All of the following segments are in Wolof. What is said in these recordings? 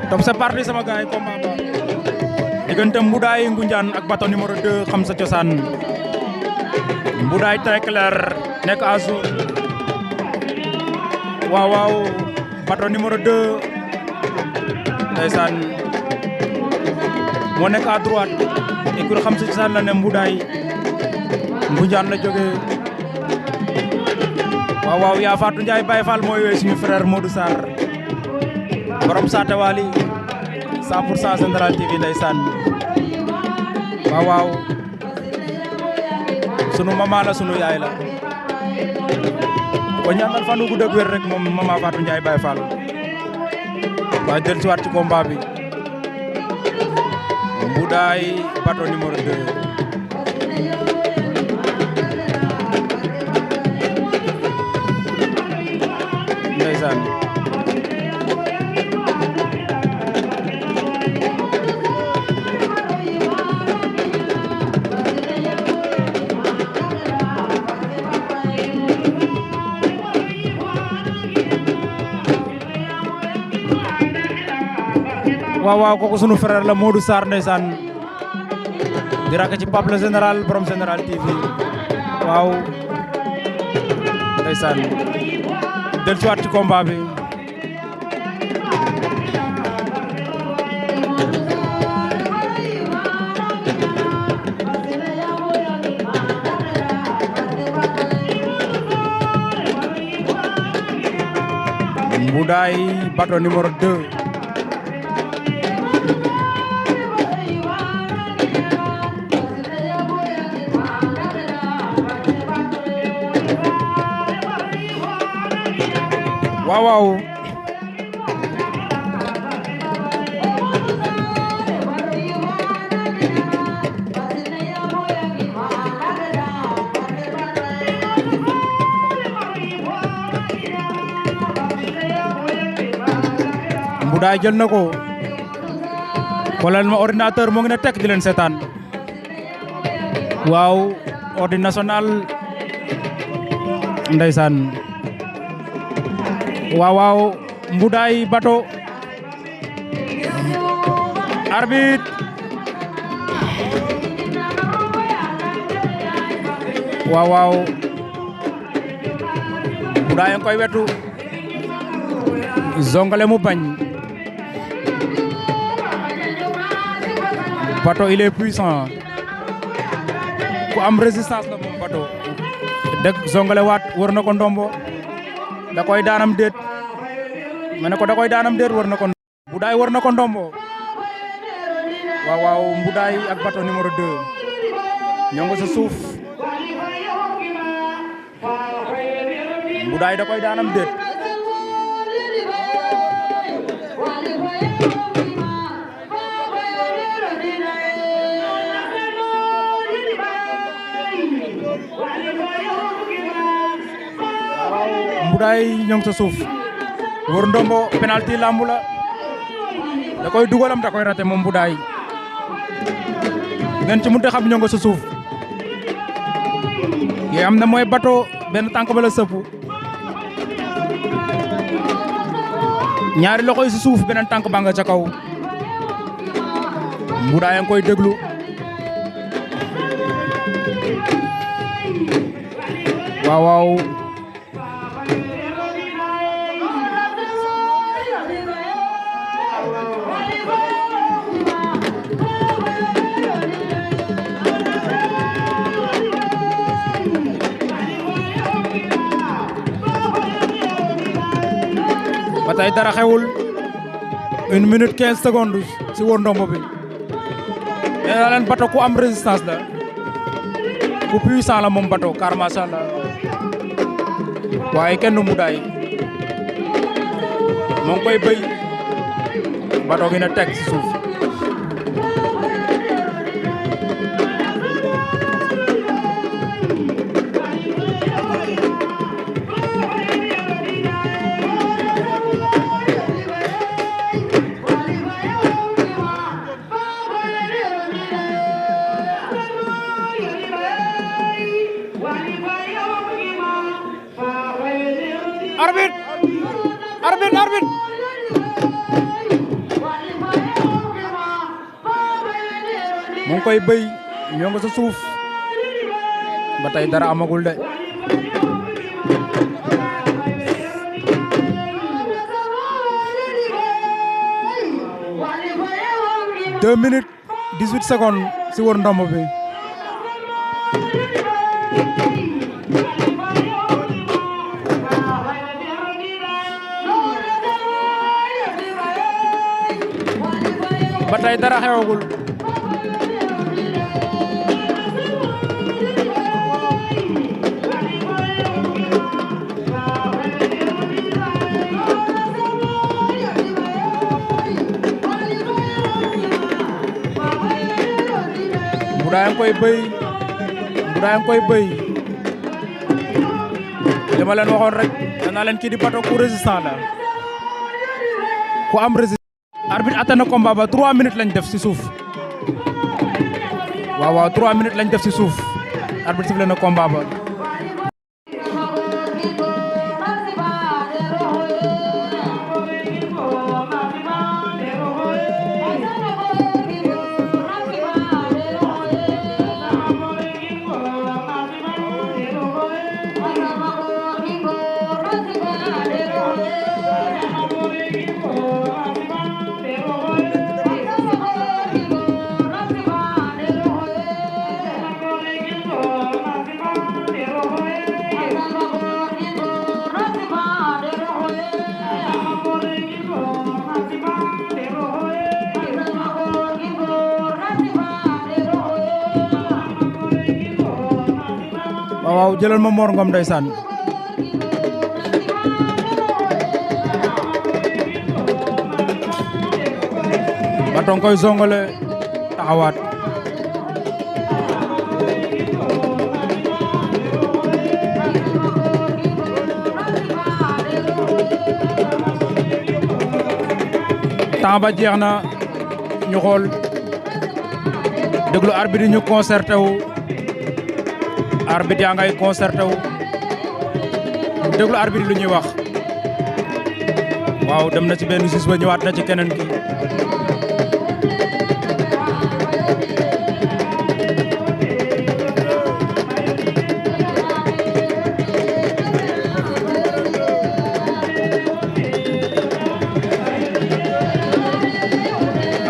top c'est parti sama gars yi combat ba diggante Mboudaay Ngoundiane ak Bato numéro 2 xam sa cosaan Mboudaay très clair nekk à jour waaw Bato numéro 2 ndeysaan moo nekk à droite et ku xam sa cosaan la ne Mboudaay Ngoundiane la jógee waaw yaa Fatou Ndiaye Baye Fall mooy wee suñu frère Modou Sarr borom saate wali 100% Général TV ndeysaan waaw sunu mama la sunu yaay la ko ñaanal fanu gudd ak wér rek moom mama Fatou Ndiaye Baye Fall waaye del ci waat ci combat bi Mboudaay Bato numéro 2 ndeysaan waaw kooku sunu frère la Modou Sarr ndeysaan di rakk ci Pape le général borom Général TV waaw ndeysaan del ci waat ci combat bi Mboudaay Bato numéro 2 waaw Mboudaay jël na ko xoolal ma ordinateur moo ngi ne tekk di leen seetaan waaw ordi national ndeysaan waaw Mboudaay Bato arbitre waaw Mboudaay koy wetu zongale mu bañ Bato il est puissant ku am résistance la moom Bato dëgg zongale waat wër na ko ndombo da koy daanam déet ma ne ko da koy daanam déet wër na ko Mboudaay wër na ko ndombo waaw Mboudaay ak Bato numéro 2 ñoo nga sa suuf Mboudaay da koy daanam déet Mboudaay ñoo ngi sa suuf wër ndombo penalty lambu la da koy dugalam da koy raté moom Mboudaay ngeen ci munte xam ñoo nga sa suuf yi am na mooy Bato benn tànk ba la sëpp ñaari loxo yi si suuf beneen tànk ba nga ca kaw Mboudaay a ngi koy déglu waaw ba tey dara xewul 1 minute 15 secondes si wër ndombo bi nee naa leen Bato ku am résistance la ku puissant la moom Bato car macha Allah waaye kenn Mboudaay moo ngi koy bëy Bato gi na teg si suuf arbitre mu ngi koy bëy ñoo nga sa suuf ba tey dara amagul de. deux minutes 18 secondes si wër ndomb bi. ba tey dara xewagul. Mboudaay nga koy bëy Mboudaay nga koy bëy li ma leen waxoon rek danaa leen kii di Bato ku résistant la ku am résistance. arbitre atte na combat ba 3 minutes lañ def si suuf waaw 3 minutes lañ def si suuf arbitre sifflé na combat ba. waaw jëlal ma Mor Ngom ndeysaan. Bato koy zongale taxawaat. temps ba jeex na ñu xool déglu arbitre ñu concerté wu. arbitre yaa ngay concerté wu déglu arbitre lu ñuy wax. waaw dem na ci benn sis ba ñëwaat na ci keneen ki.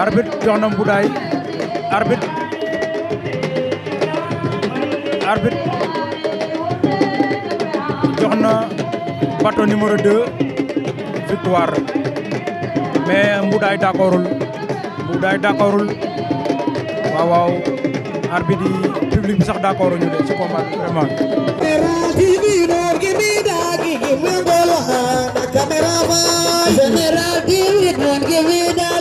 arbitre jox na Mboudaay arbitre jox na Bato numéro 2 victoire mais Mboudaay d'accordul waaw arbitre yi public bi sax d'accord ñu de ci combat bi vraiment. General TV, give me the